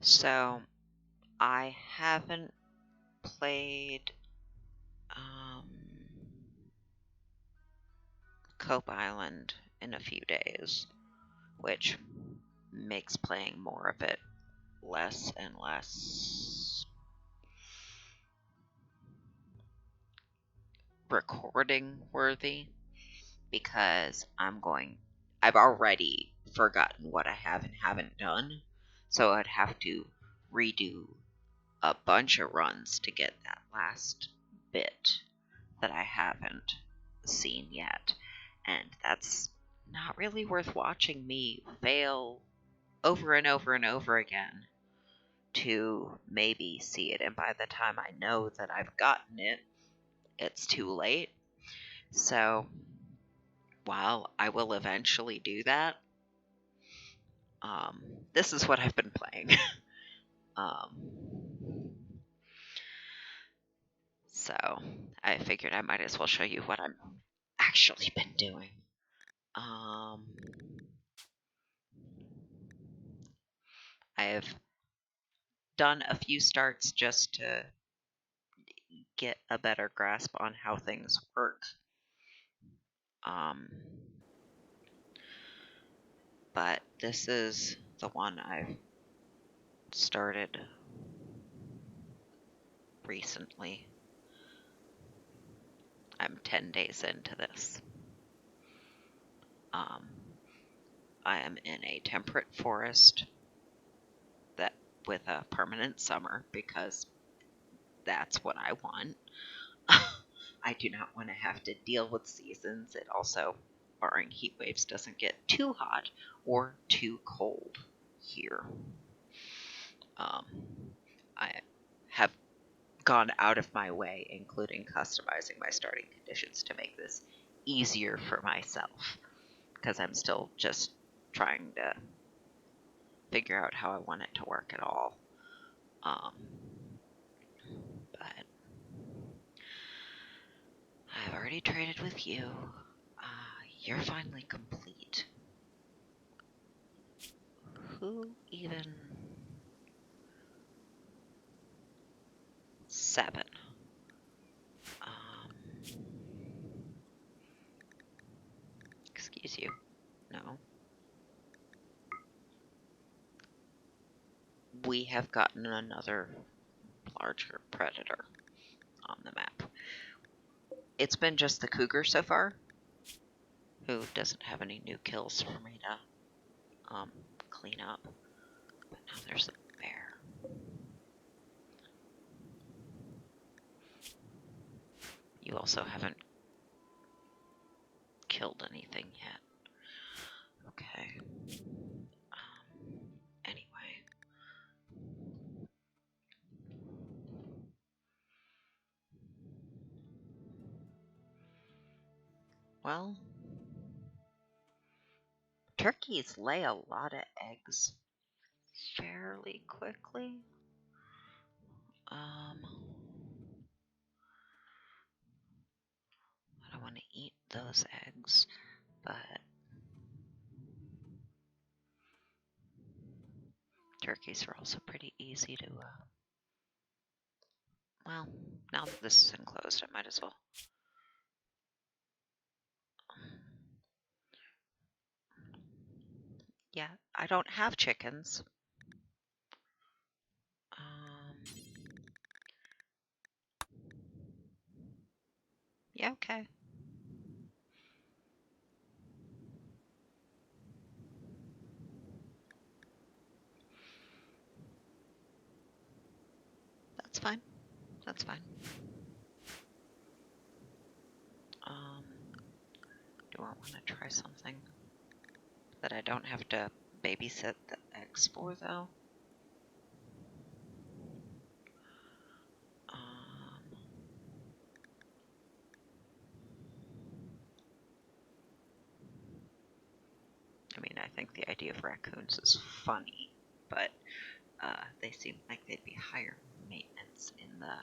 So, I haven't played Cope Island in a few days, which makes playing more of it less and less recording worthy, because I've already forgotten what I have and haven't done, so I'd have to redo a bunch of runs to get that last bit that I haven't seen yet. And that's not really worth watching me fail over and over and over again to maybe see it. And by the time I know that I've gotten it, it's too late. So, while I will eventually do that, this is what I've been playing. So, I figured I might as well show you what I'm actually been doing. I have done a few starts just to get a better grasp on how things work. But this is the one I've started recently. I'm 10 days into this. I am in a temperate forest that with a permanent summer, because that's what I want. I do not want to have to deal with seasons. It also, barring heat waves, doesn't get too hot or too cold here. I have gone out of my way, including customizing my starting conditions to make this easier for myself, because I'm still just trying to figure out how I want it to work at all. But I've already traded with you. You're finally complete. Who even? 7. Excuse you. No. We have gotten another larger predator on the map. It's been just the cougar so far, who doesn't have any new kills for me to clean up. But now there's a bear. You also haven't killed anything yet. Okay. Anyway. Well, turkeys lay a lot of eggs fairly quickly. I don't want to eat those eggs, but turkeys are also pretty easy to, well, now that this is enclosed, I might as well. Yeah, I don't have chickens. Yeah, okay. That's fine. That's fine. Do I want to try something that I don't have to babysit the eggs for, though? I mean, I think the idea of raccoons is funny, but they seem like they'd be higher maintenance in the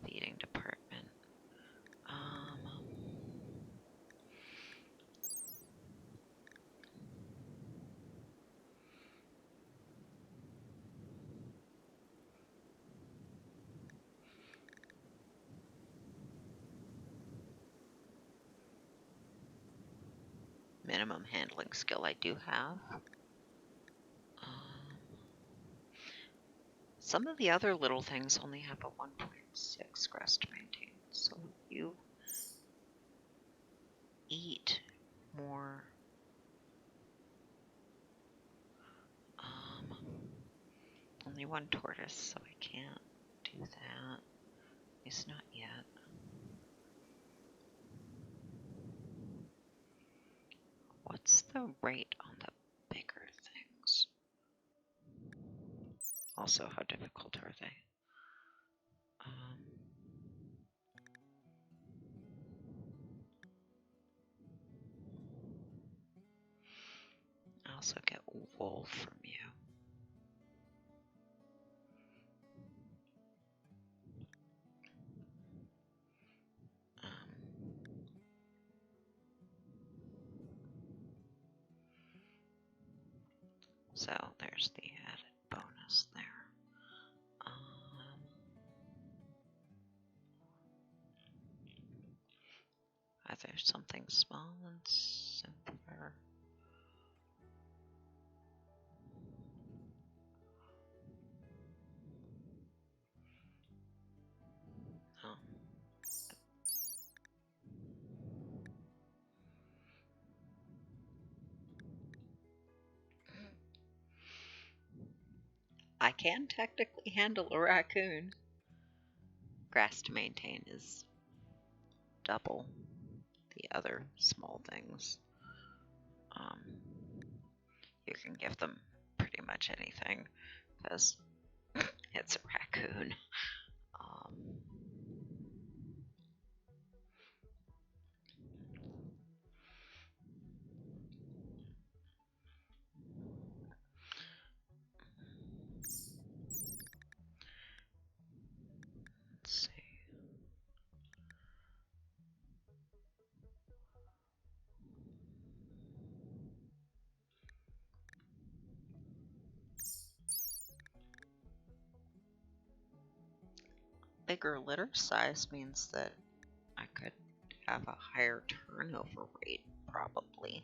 feeding department. minimum handling skill I do have. Some of the other little things only have a 1.6 grass to maintain, so you eat more. Only one tortoise, so I can't do that. At least not yet. What's the rate on the bigger things? Also, how difficult are they? I also get wool from you. So there's the added bonus there. Either something small and simpler. Oh. I can technically handle a raccoon. Grass to maintain is double the other small things. You can give them pretty much anything because it's a raccoon. Let's see. Bigger litter size means that I could have a higher turnover rate, probably.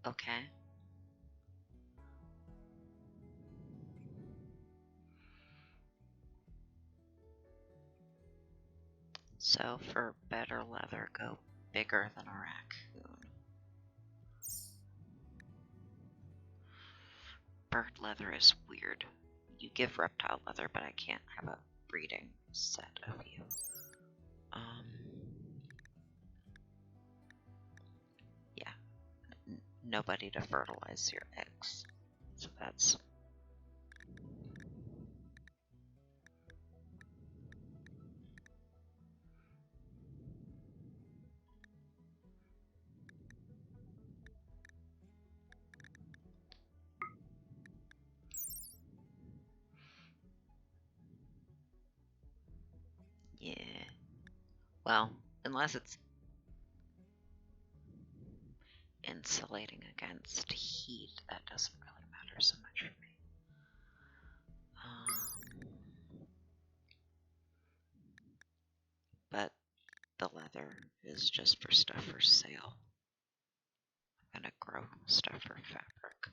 Okay. So for better leather, go bigger than a raccoon. Bird leather is weird. You give reptile leather, but I can't have a breeding set of you. Yeah. Nobody to fertilize your eggs. So that's... Yeah. Well, unless it's insulating against heat, that doesn't really matter so much for me. But the leather is just for stuff for sale. I'm gonna grow stuff for fabric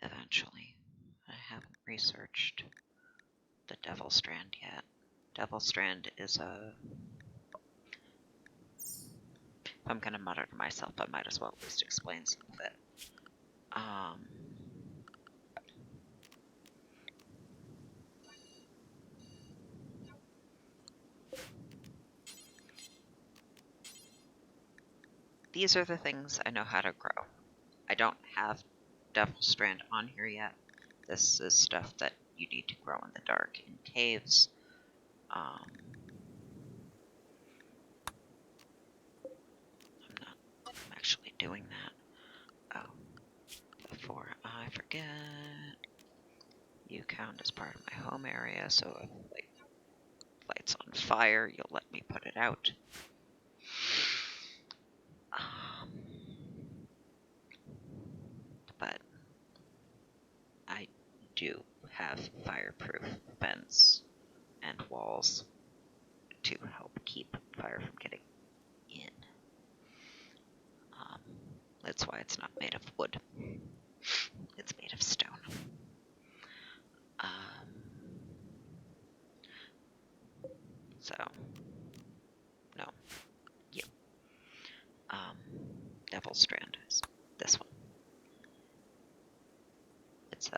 eventually. I haven't researched the devil strand yet. Devil strand is a... If I'm gonna mutter to myself, I might as well at least explain some of it. These are the things I know how to grow. I don't have devil strand on here yet. This is stuff that you need to grow in the dark in caves. I'm not actually doing that. Oh, before I forget, you count as part of my home area, so if light light's on fire, you'll let me put it out. But I do have fireproof fence and walls to help keep fire from getting in. That's why it's not made of wood. It's made of stone. So, no, you. Devil Strand is this one. It's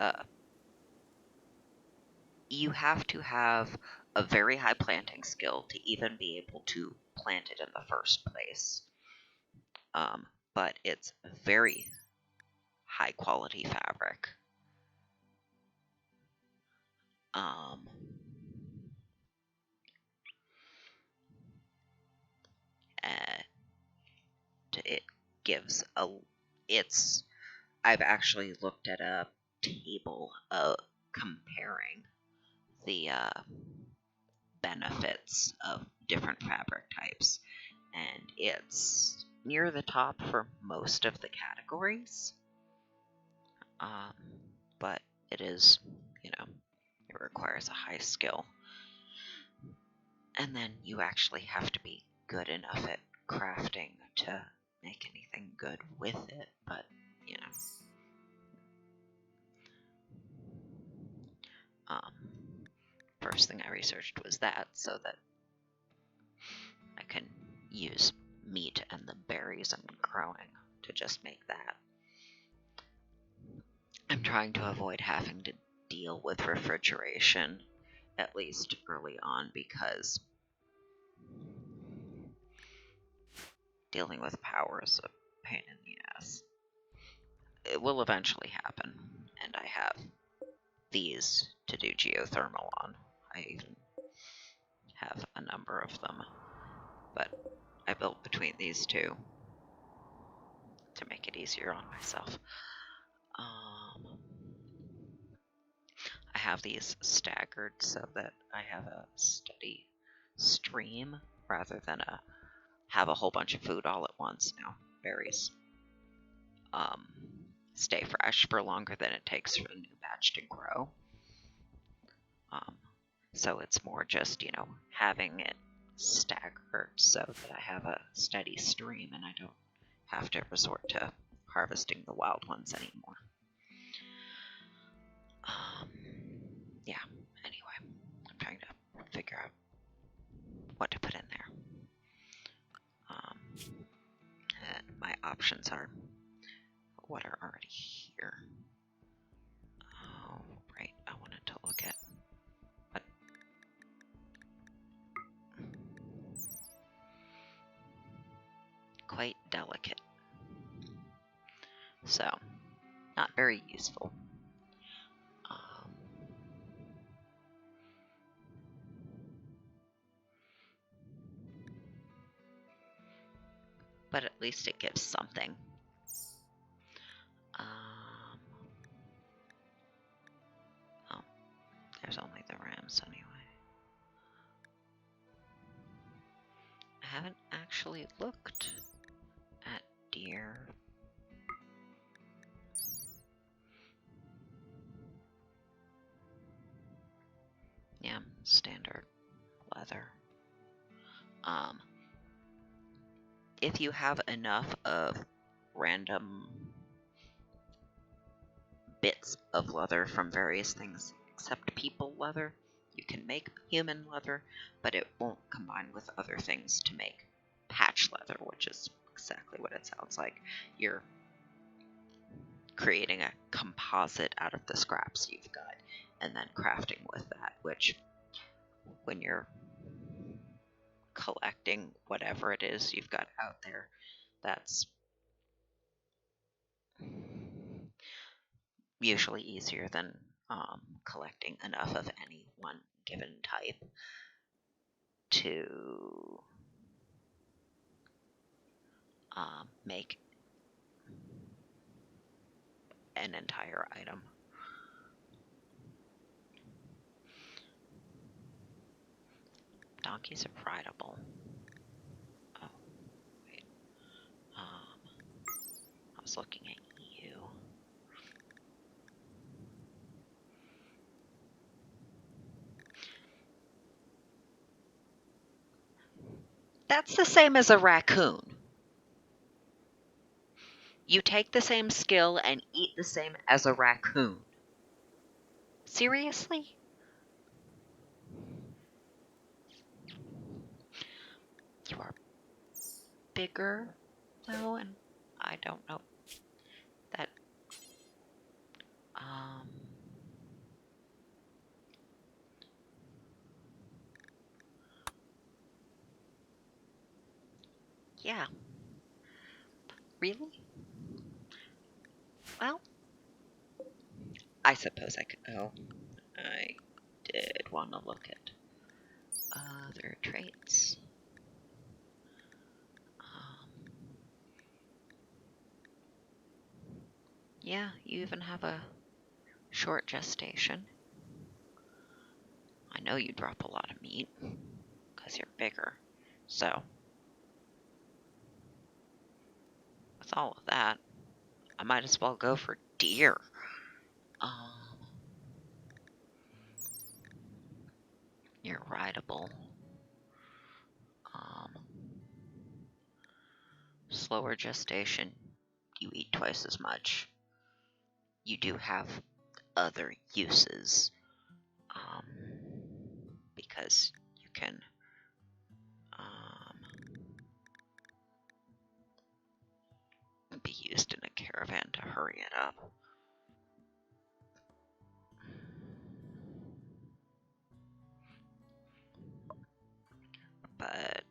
you have to have a very high planting skill to even be able to plant it in the first place. But it's very high quality fabric. And it gives I've actually looked at a table of comparing the benefits of different fabric types, and it's near the top for most of the categories. But it is, it requires a high skill. And then you actually have to be good enough at crafting to make anything good with it, but, first thing I researched was that, so that I can use meat and the berries I'm growing to just make that. I'm trying to avoid having to deal with refrigeration, at least early on, because dealing with power is a pain in the ass. It will eventually happen, and I have these to do geothermal on. I even have a number of them, but I built between these two to make it easier on myself. I have these staggered so that I have a steady stream rather than have a whole bunch of food all at once. Now, berries stay fresh for longer than it takes for a new batch to grow. So it's more just, having it staggered so that I have a steady stream and I don't have to resort to harvesting the wild ones anymore. Yeah, anyway, I'm trying to figure out what to put in there. And my options are what are already here. Oh, right, I wanted to look at what. Quite delicate. So, not very useful. But at least it gives something. Oh, there's only the rams anyway. I haven't actually looked at deer. Yeah, standard leather. If you have enough of random bits of leather from various things except people leather, you can make human leather, but it won't combine with other things to make patch leather, which is exactly what it sounds like. You're creating a composite out of the scraps you've got and then crafting with that, which when you're collecting whatever it is you've got out there, that's usually easier than collecting enough of any one given type to make an entire item. donkeys are rideable. Oh, wait. I was looking at you. That's the same as a raccoon. You take the same skill and eat the same as a raccoon. Seriously? You are bigger, though, and I don't know that. Yeah. Really? Well, I suppose I could. Oh, I did want to look at other traits. Yeah, you even have a short gestation. I know you drop a lot of meat because you're bigger. So, with all of that, I might as well go for deer. You're rideable. Slower gestation. You eat twice as much. You do have other uses. Because you can be used in a caravan to hurry it up. But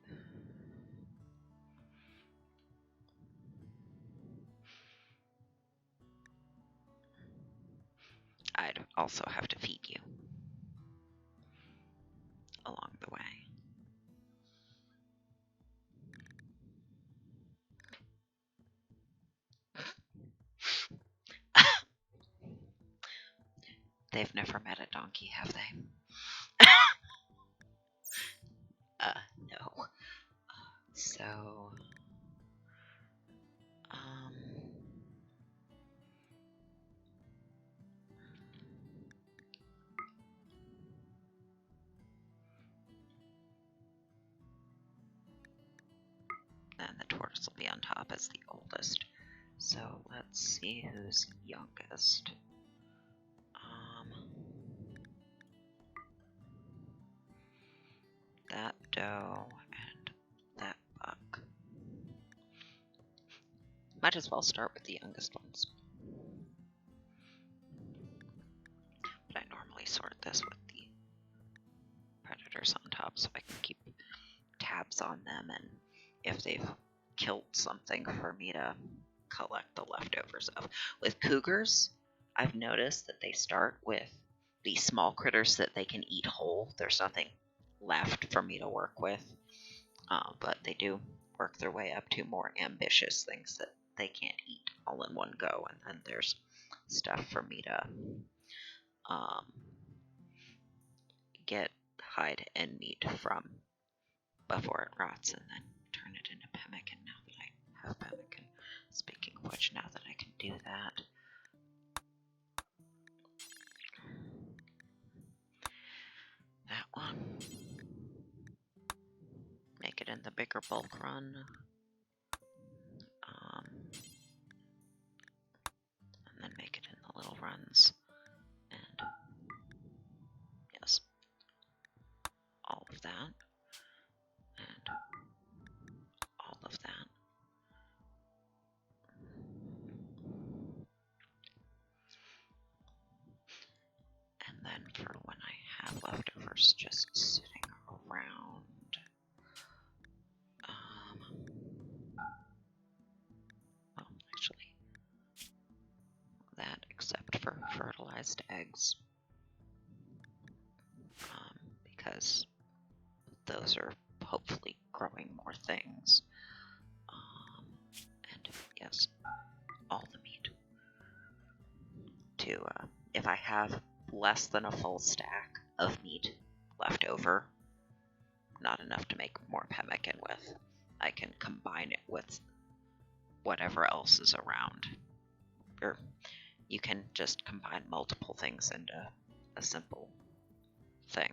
I'd also have to feed you along the way. They've never met a donkey, have they? No. So, and the tortoise will be on top as the oldest. So let's see who's youngest. That doe and that buck. Might as well start with the youngest ones. But I normally sort this with the predators on top so I can keep tabs on them and if they've killed something for me to collect the leftovers of. With cougars, I've noticed that they start with these small critters that they can eat whole. There's nothing left for me to work with, but they do work their way up to more ambitious things that they can't eat all in one go, and then there's stuff for me to get hide and meat from before it rots and then turn it into pemmican. Now that I have pemmican, speaking of which, now that I can do that, that one, make it in the bigger bulk run, and then make it in the little runs, and yes, all of that, and all of that. And then for when I have leftovers just sitting around, well, actually, that except for fertilized eggs, because those are hopefully growing more things. And yes, all the meat. To if I have less than a full stack of meat left over, not enough to make more pemmican with. I can combine it with whatever else is around. Or you can just combine multiple things into a simple thing.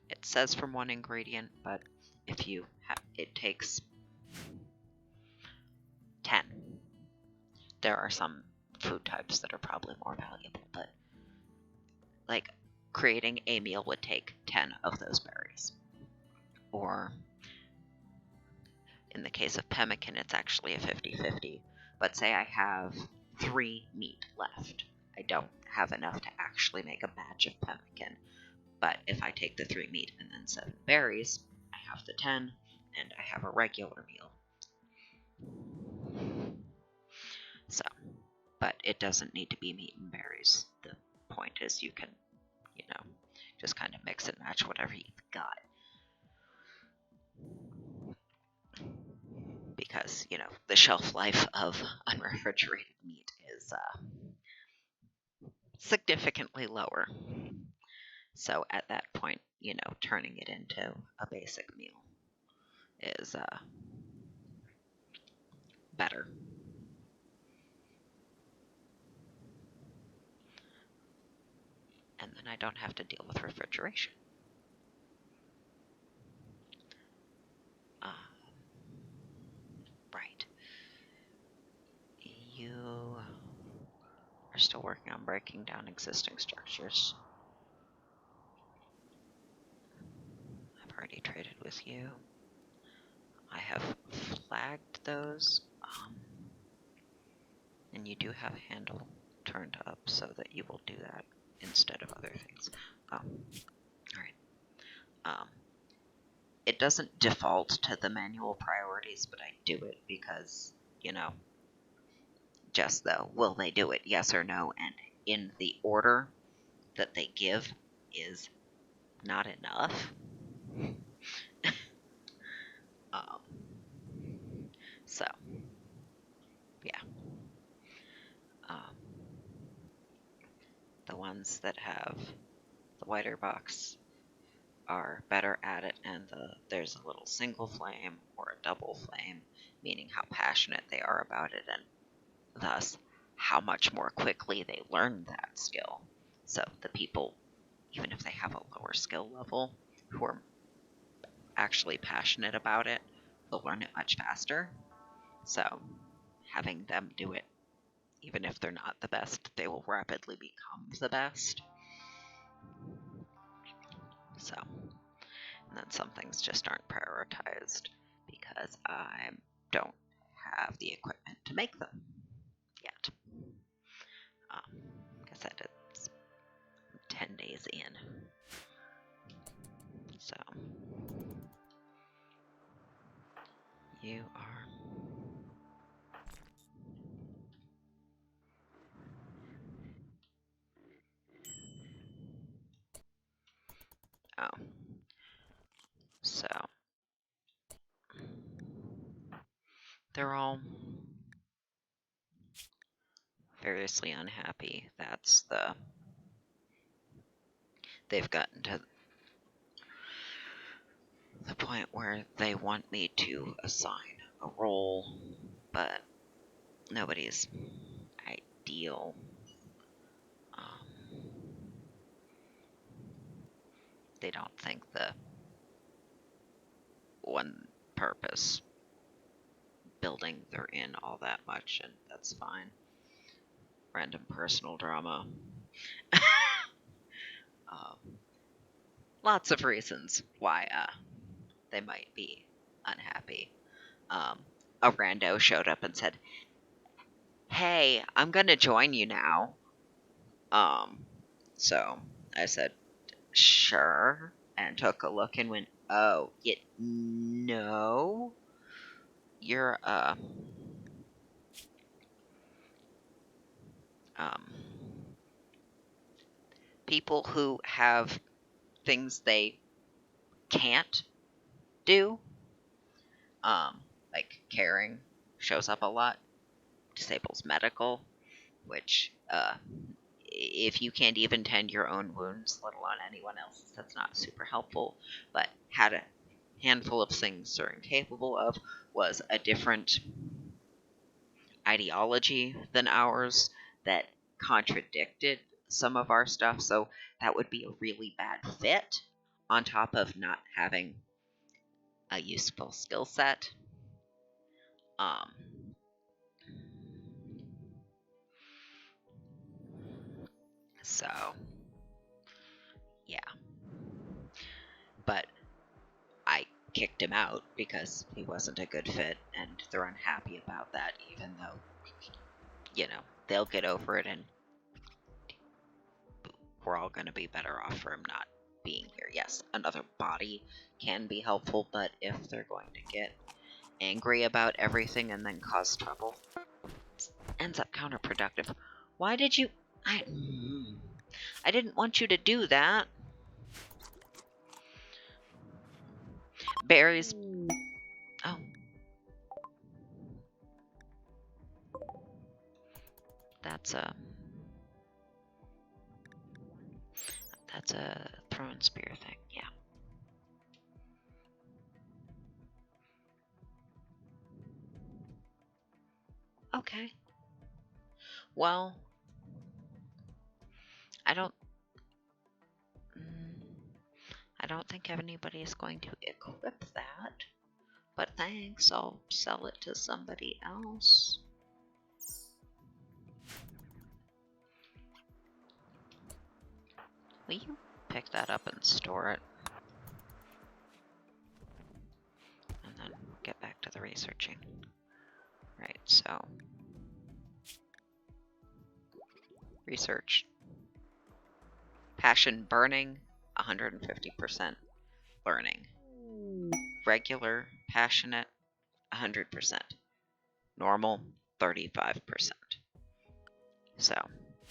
It says from one ingredient, but if you it takes 10. There are some food types that are probably more valuable, but like creating a meal would take 10 of those berries. Or in the case of pemmican, it's actually a 50-50. But say I have 3 meat left. I don't have enough to actually make a batch of pemmican. But if I take the 3 meat and then 7 berries, I have the 10, and I have a regular meal. So, but it doesn't need to be meat and berries. The point is you can, just kind of mix and match whatever you've got. Because, the shelf life of unrefrigerated meat is significantly lower. So at that point, turning it into a basic meal is better. And then I don't have to deal with refrigeration. Right. You are still working on breaking down existing structures. I've already traded with you. I have flagged those. And you do have a handle turned up so that you will do that instead of other things. Alright. It doesn't default to the manual priorities, but I do it because, just the will they do it, yes or no, and in the order that they give is not enough. So, yeah. The ones that have the whiter box are better at it, and there's a little single flame or a double flame, meaning how passionate they are about it, and thus how much more quickly they learn that skill. So the people, even if they have a lower skill level, who are actually passionate about it, they'll learn it much faster. So having them do it, even if they're not the best, they will rapidly become the best. So, and then some things just aren't prioritized because I don't have the equipment to make them yet. Like I said, it's 10 days in. So, you are... Oh. So, they're all variously unhappy. That's they've gotten to the point where they want me to assign a role, but nobody's ideal. They don't think the one purpose building they're in all that much, and that's fine. Random personal drama. Lots of reasons why they might be unhappy. A rando showed up and said, "Hey, I'm gonna join you now." So I said, "Sure," and took a look and went, "Oh, no, you're people who have things they can't do, like caring shows up a lot, disables medical, which if you can't even tend your own wounds, let alone anyone else's, that's not super helpful. But had a handful of things they're incapable of, was a different ideology than ours that contradicted some of our stuff, so that would be a really bad fit, on top of not having a useful skill set. So, yeah. But I kicked him out because he wasn't a good fit, and they're unhappy about that, even though, they'll get over it, and we're all going to be better off for him not being here. Yes, another body can be helpful, but if they're going to get angry about everything and then cause trouble, it ends up counterproductive. Why did you... I didn't want you to do that. Berries... Oh. That's a thrown spear thing, yeah. Okay. Well, I don't think anybody is going to equip that, but thanks, I'll sell it to somebody else. Will you pick that up and store it? And then get back to the researching. Right, so... research. Passion burning, 150% learning. Regular, passionate, 100%. Normal, 35%. So,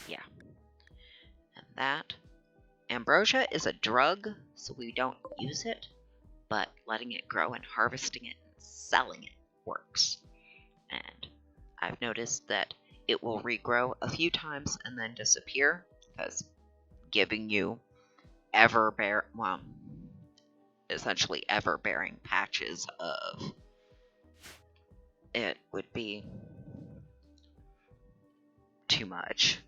yeah. And that. Ambrosia is a drug, so we don't use it, but letting it grow and harvesting it and selling it works. And I've noticed that it will regrow a few times and then disappear, because giving you essentially ever-bearing patches of it would be too much.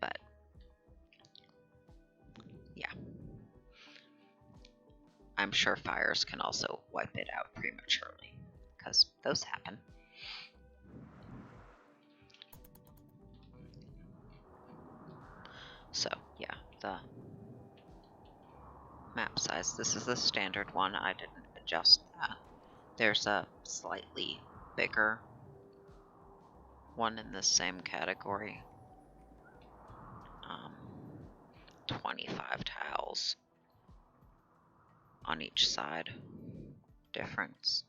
But yeah, I'm sure fires can also wipe it out prematurely, because those happen. So yeah, the map size. This is the standard one. I didn't adjust that. There's a slightly bigger one in the same category. 25 tiles on each side difference.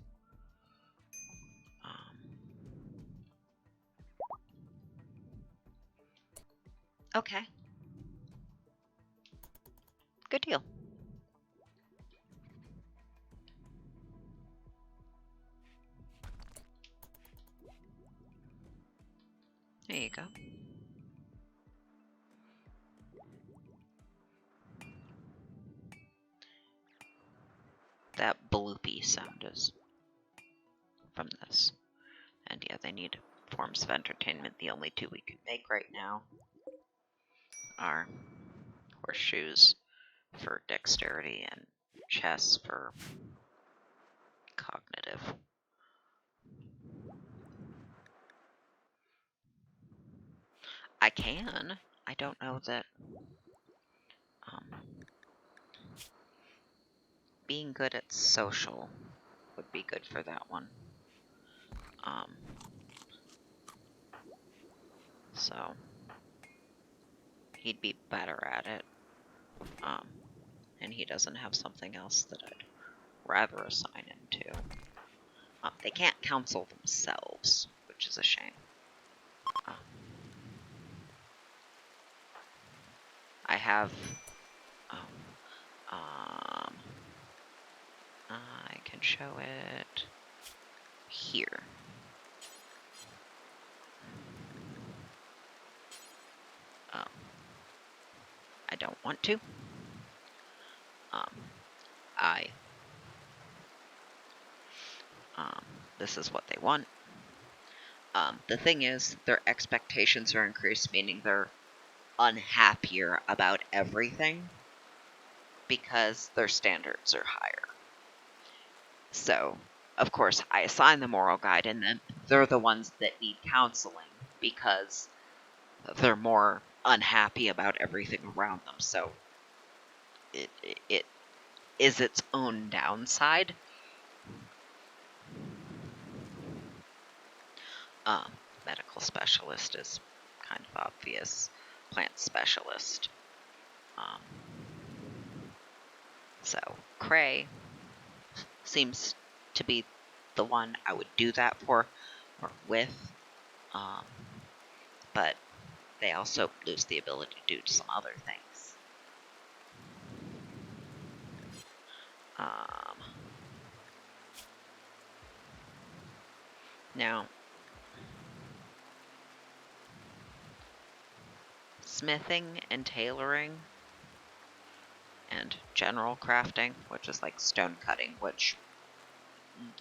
Okay. Good deal. There you go. That bloopy sound is from this. And yeah, they need forms of entertainment. The only two we can make right now are horseshoes for dexterity and chess for cognitive. I can. I don't know that being good at social would be good for that one. So he'd be better at it. And he doesn't have something else that I'd rather assign him to. They can't counsel themselves, which is a shame. I have... I can show it here. want to. I this is what they want. The thing is, their expectations are increased, meaning they're unhappier about everything because their standards are higher. So, of course, I assign the moral guide, and then they're the ones that need counseling because they're more unhappy about everything around them. So, it is its own downside. Medical specialist is kind of obvious. Plant specialist. So, Cray seems to be the one I would do that for or with. But they also lose the ability to do some other things. Now, smithing and tailoring and general crafting, which is like stone cutting, which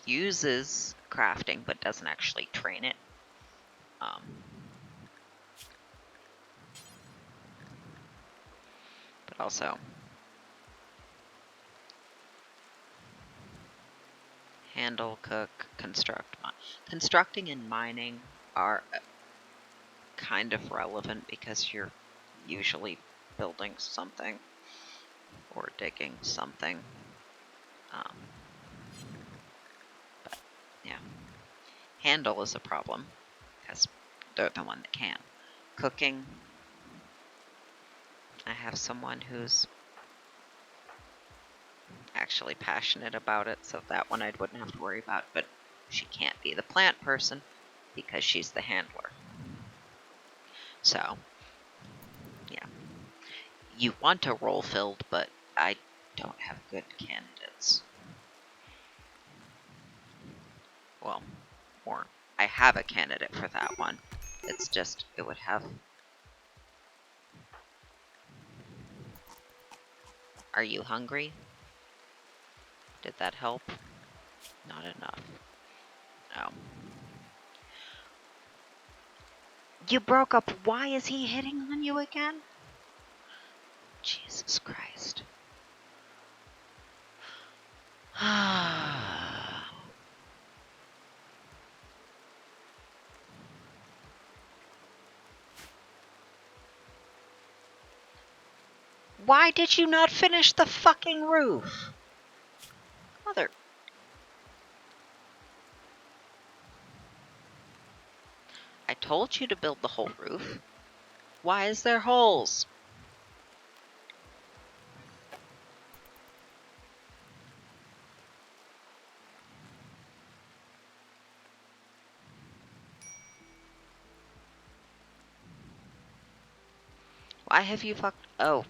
uses crafting but doesn't actually train it. But also handle, cook, construct. Constructing and mining are kind of relevant because you're usually building something or digging something. But yeah, handle is a problem because they're the one that can. Cooking, I have someone who's actually passionate about it, so that one I wouldn't have to worry about, but she can't be the plant person because she's the handler. So, yeah. You want a role filled, but I don't have good candidates. Well, or I have a candidate for that one. It's just, it would have... Are you hungry? Did that help? Not enough. No. You broke up. Why is he hitting on you again? Jesus Christ. Why did you not finish the fucking roof? Mother... I told you to build the whole roof. Why is there holes? Why have you fucked... Oh.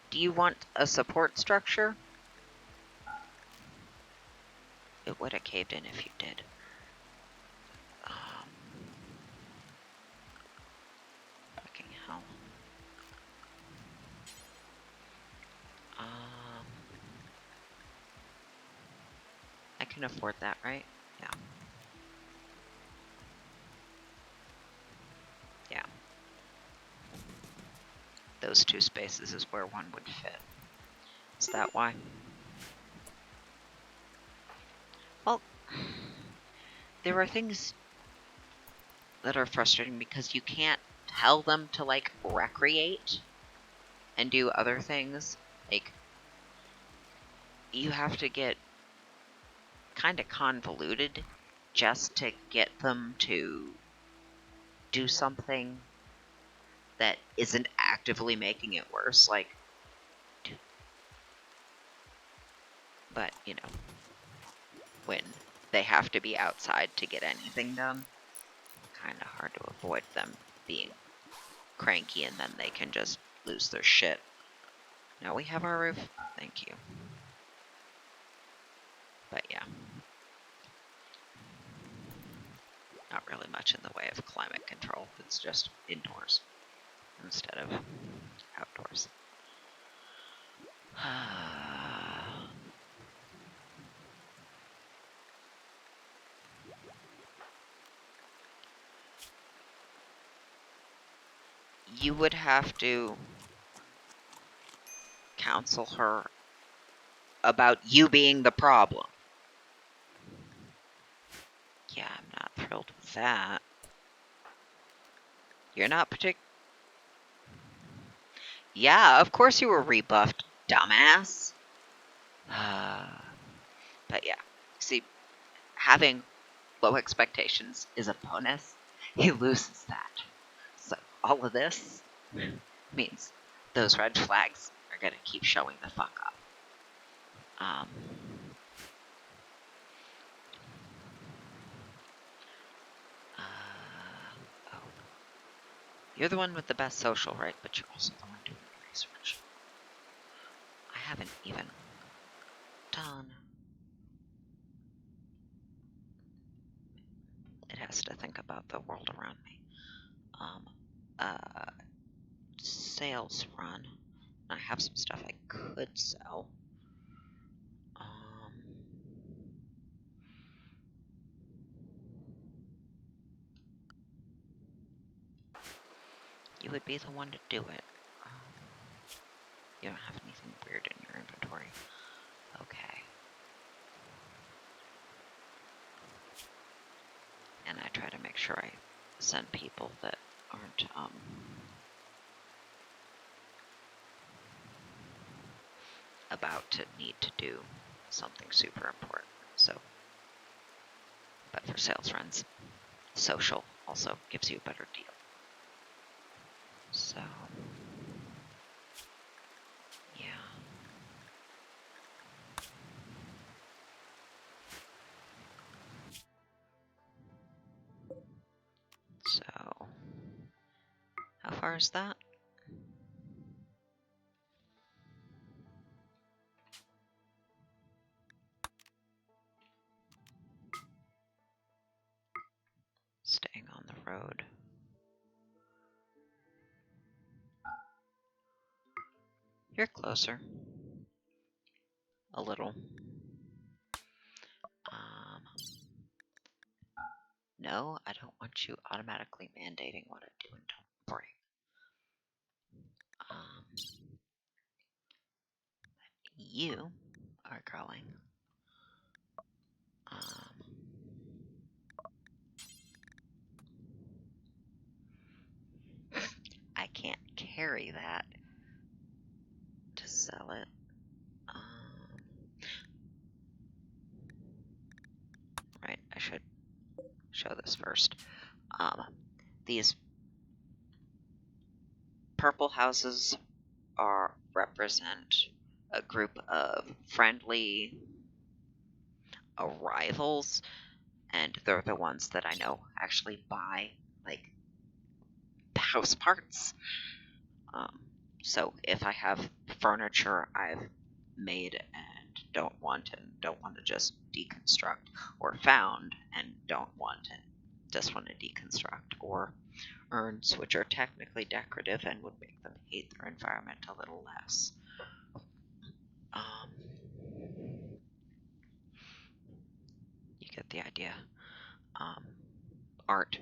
Do you want a support structure? It would have caved in if you did. Fucking hell. I can afford that, right? Yeah. Yeah. Those two spaces is where one would fit. Is that why? Well, there are things that are frustrating because you can't tell them to, like, recreate and do other things. Like, you have to get kind of convoluted just to get them to do something that isn't actively making it worse. Like, but, you know, when they have to be outside to get anything done, kind of hard to avoid them being cranky and then they can just lose their shit. Now we have our roof. Thank you. But yeah. Not really much in the way of climate control. It's just indoors. instead of outdoors. You would have to counsel her about you being the problem. Yeah, I'm not thrilled with that. You're not Yeah, of course you were rebuffed, dumbass. But yeah, see, having low expectations is a bonus. He loses that. So all of this means those red flags are gonna keep showing the fuck up. Oh. You're the one with the best social, right? But you're also the one doing the research. I haven't even done. It has to think about the world around me. Sales run. I have some stuff I could sell. You would be the one to do it. You don't have anything weird in your inventory. Okay. And I try to make sure I send people that aren't, about to need to do something super important. So, but for sales runs, social also gives you a better deal. So, yeah. So, how far is that? Staying on the road. You're closer. A little. No, I don't want you automatically mandating what I do and don't bring. You are going. I can't carry that to sell it. Right, I should show this first. These purple houses represent a group of friendly arrivals, and they're the ones that I know actually buy like house parts. So if I have furniture I've made and don't want to just deconstruct, or found and don't want and just want to deconstruct, or urns which are technically decorative and would make them hate their environment a little less. You get the idea. Art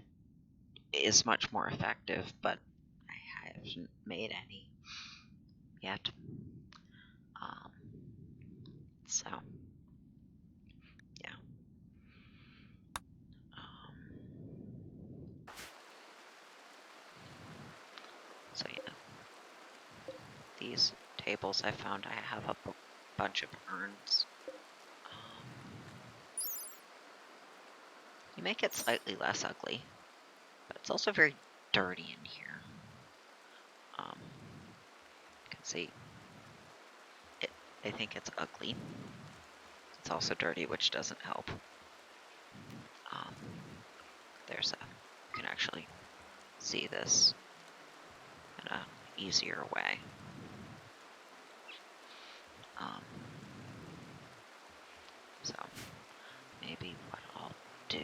is much more effective, but I haven't made any yet. So, yeah. So, yeah. These tables I found, I have a bunch of urns. You make it slightly less ugly, but it's also very dirty in here. You can see they think it's ugly. It's also dirty, which doesn't help. You can actually see this in an easier way. So maybe what I'll do,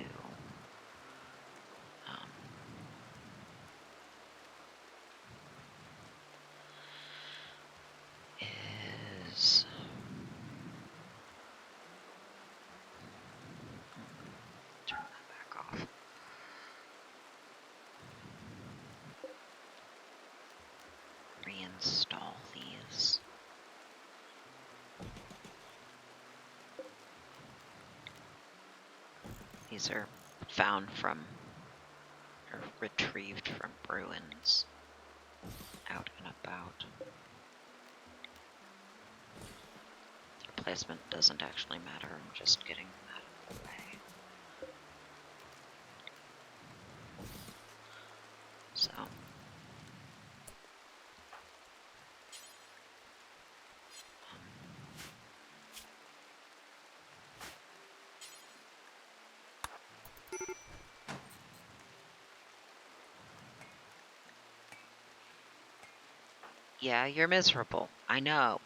These are found from, or retrieved from ruins out and about. Their placement doesn't actually matter, I'm just getting them out of the way. So. Yeah, you're miserable. I know.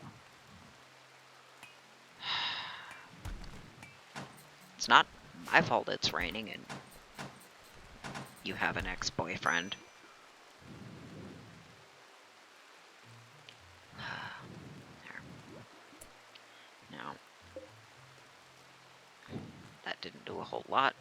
It's not my fault it's raining and you have an ex-boyfriend. There. Now, that didn't do a whole lot.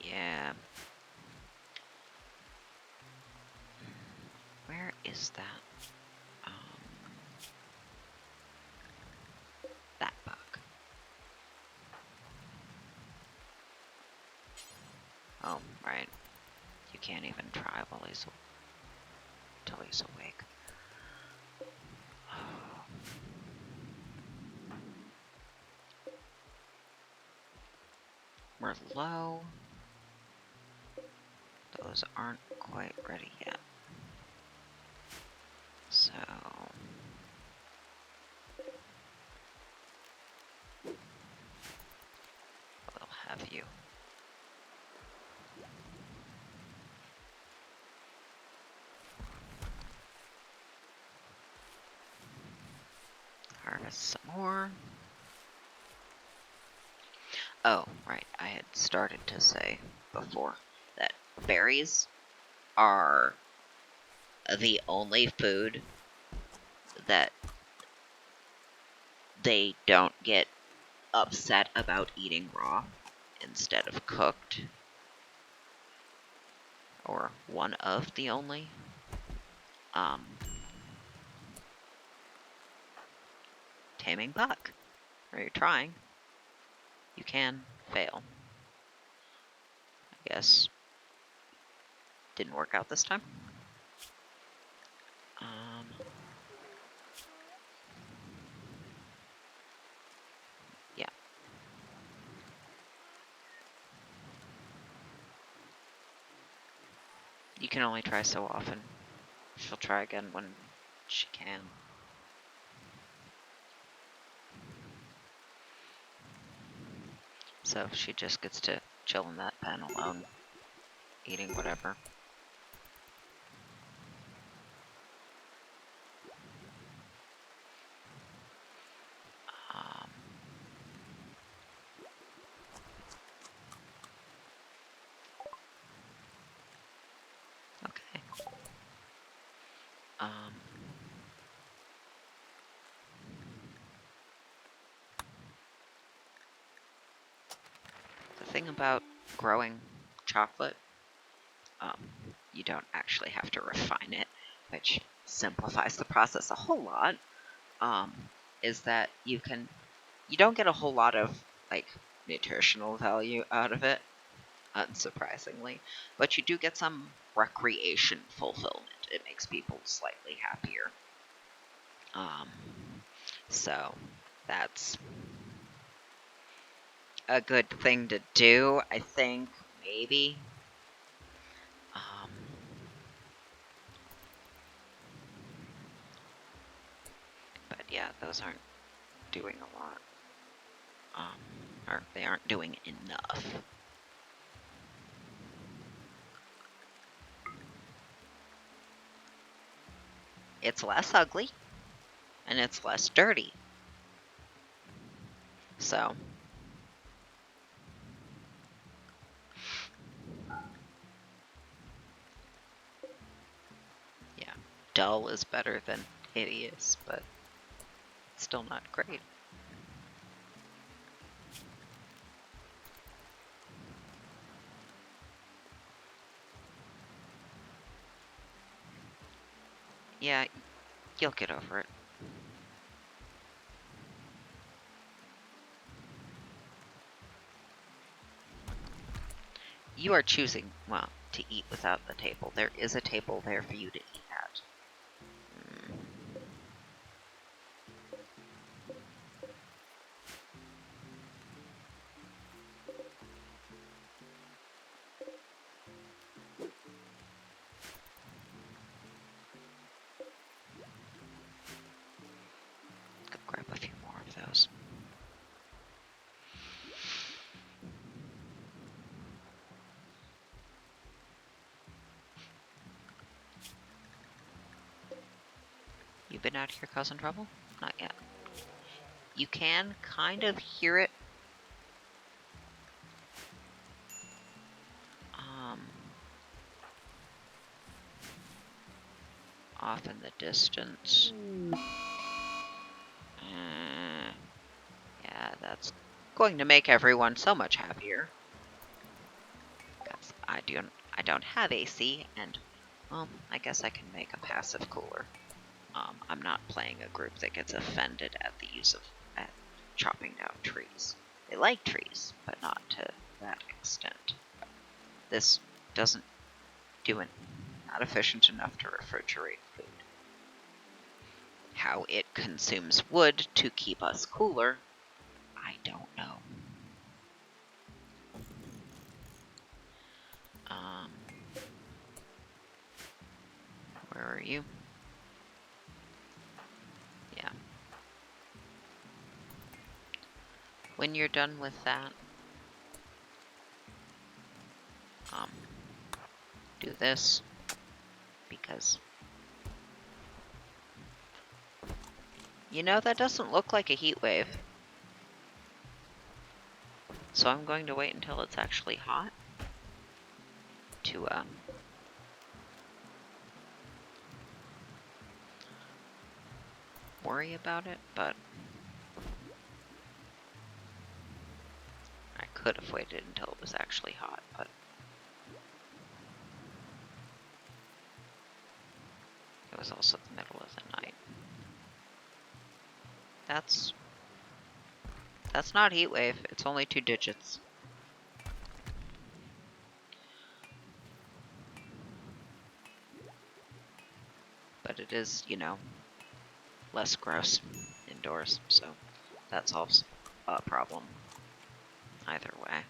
Yeah. Where is that? That bug. Oh, right. You can't even try while till he's awake. We're low. Those aren't quite ready yet. So we'll have you. Harvest some more. Oh, right. I had started to say before that berries are the only food that they don't get upset about eating raw instead of cooked. Or one of the only. Taming buck. Or you're trying. You can fail. I guess. Didn't work out this time. Yeah. You can only try so often. She'll try again when she can. So she just gets to chill in that pen alone, eating whatever. Okay. The thing about growing chocolate, you don't actually have to refine it, which simplifies the process a whole lot, is that you don't get a whole lot of, like, nutritional value out of it, unsurprisingly, but you do get some recreation fulfillment. It makes people slightly happier. So that's a good thing to do, I think, maybe. But yeah, those aren't doing a lot. Or they aren't doing enough. It's less ugly. and it's less dirty. So, yeah, dull is better than hideous, but it's still not great. Yeah, you'll get over it. You are choosing, well, to eat without the table. There is a table there for you to eat at. Go grab a few more of those. You been out here causing trouble? Not yet. You can kind of hear it. Off in the distance. Yeah, that's going to make everyone so much happier. Because I don't have AC, and, well, I guess I can make a passive cooler. I'm not playing a group that gets offended at the use of chopping down trees. They like trees, but not to that extent. This doesn't do it. Not efficient enough to refrigerate food. How it consumes wood to keep us cooler, I don't know. Where are you? Yeah. When you're done with that, do this, because, you know, that doesn't look like a heat wave. So I'm going to wait until it's actually hot to worry about it, but I could have waited until it was actually hot, but it was also the middle of the night. That's not heat wave, it's only 2 digits. But it is, you know, less gross indoors, so that solves a problem either way.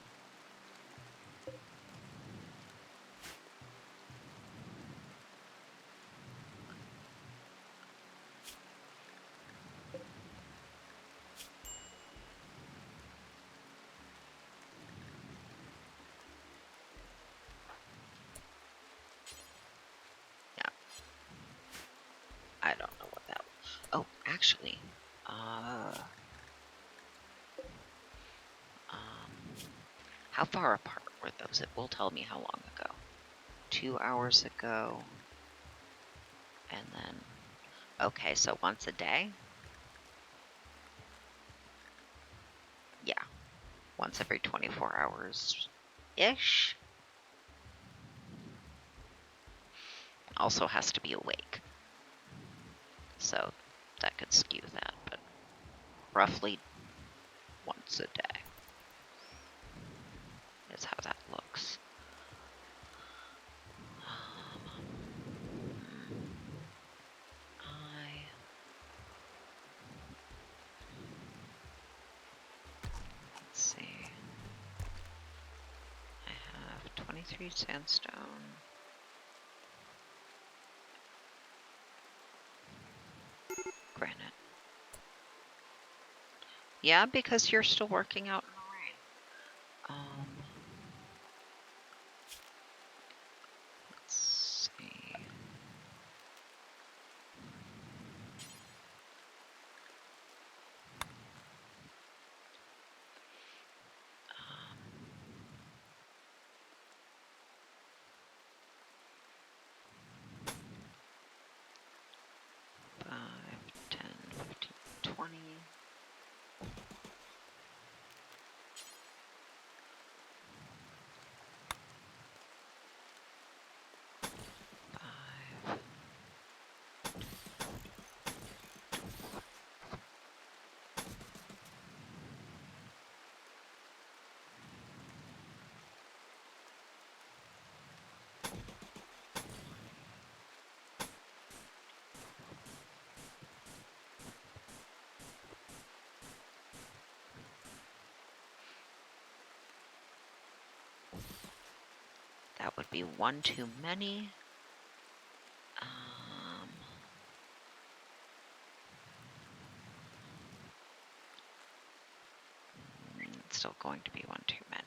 Yeah. I don't know what that was. Oh, actually, how far apart were those? It will tell me how long ago. 2 hours ago. And then, okay, so once a day? Yeah. Once every 24 hours-ish. Also has to be awake. So that could skew that, but roughly once a day is how that looks. Let's see. I have 23 sandstone. Granite. Yeah, because you're still working out in the rain. Let's see. 20. That would be one too many. It's still going to be one too many.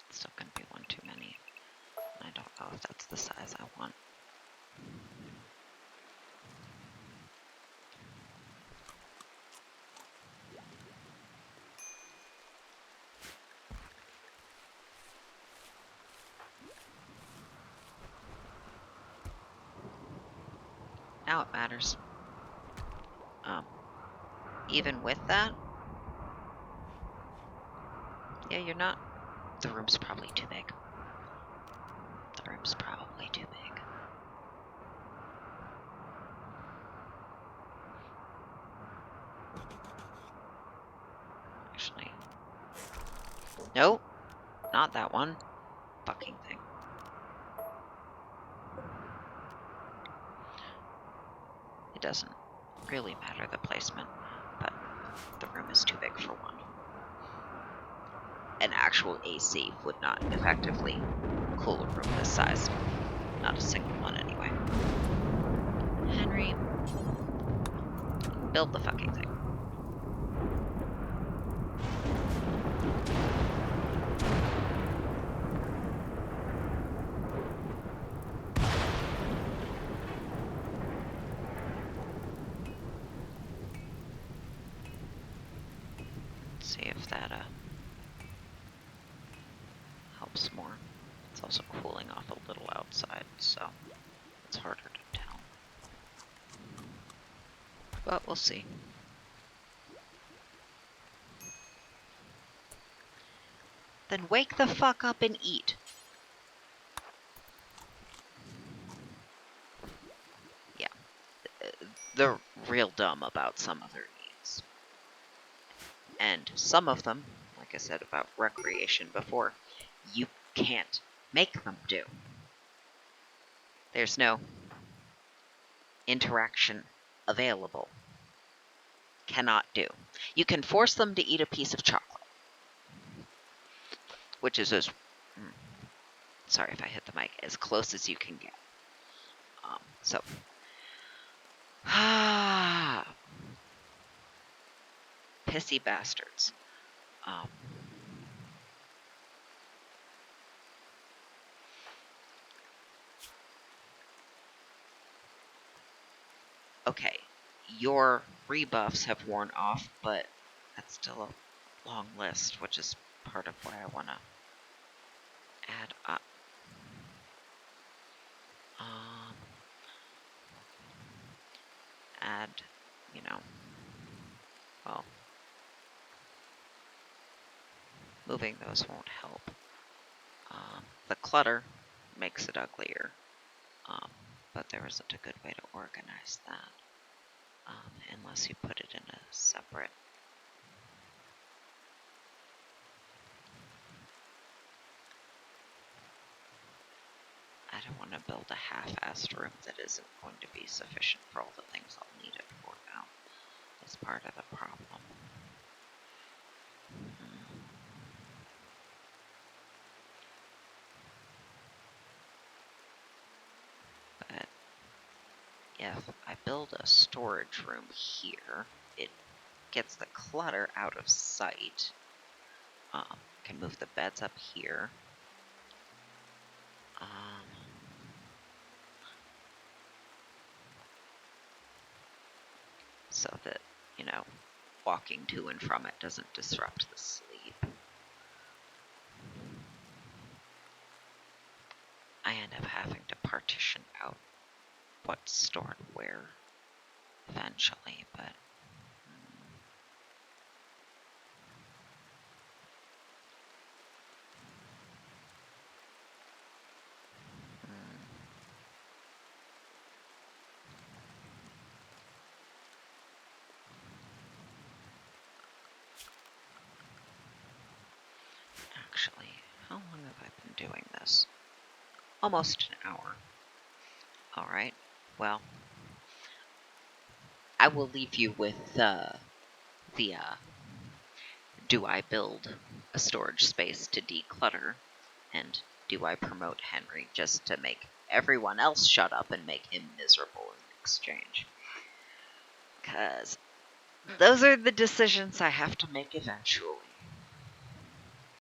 It's still going to be one too many. I don't know if that's the size I want. Now it matters. Even with that, yeah, you're not. The room's probably too big. The room's probably too big. Actually, nope, not that one. Fucking thing. It doesn't really matter the placement, but the room is too big for one. An actual AC would not effectively cool a room this size. Not a single one anyway. Henry, build the fucking thing. Let's see if that helps more. It's also cooling off a little outside, so it's harder to tell. But we'll see. Then wake the fuck up and eat. Yeah. They're real dumb about some of their needs. And some of them, like I said about recreation before, you can't make them do. There's no interaction available. Cannot do. You can force them to eat a piece of chocolate, which is as sorry if I hit the mic, as close as you can get. Pissy bastards. Okay, your rebuffs have worn off, but that's still a long list, which is part of why I want to add up. Add, well, moving those won't help. The clutter makes it uglier, but there isn't a good way to organize that, unless you put it in a separate. I don't want to build a half-assed room that isn't going to be sufficient for all the things I'll need it for now. That's part of the problem. But if I build a storage room here, it gets the clutter out of sight. Can move the beds up here. So that, walking to and from it doesn't disrupt the sleep. I end up having to partition out what's stored where eventually, but actually, how long have I been doing this? Almost an hour. Alright, well, I will leave you with do I build a storage space to declutter, and do I promote Henry just to make everyone else shut up and make him miserable in exchange? Because those are the decisions I have to make eventually.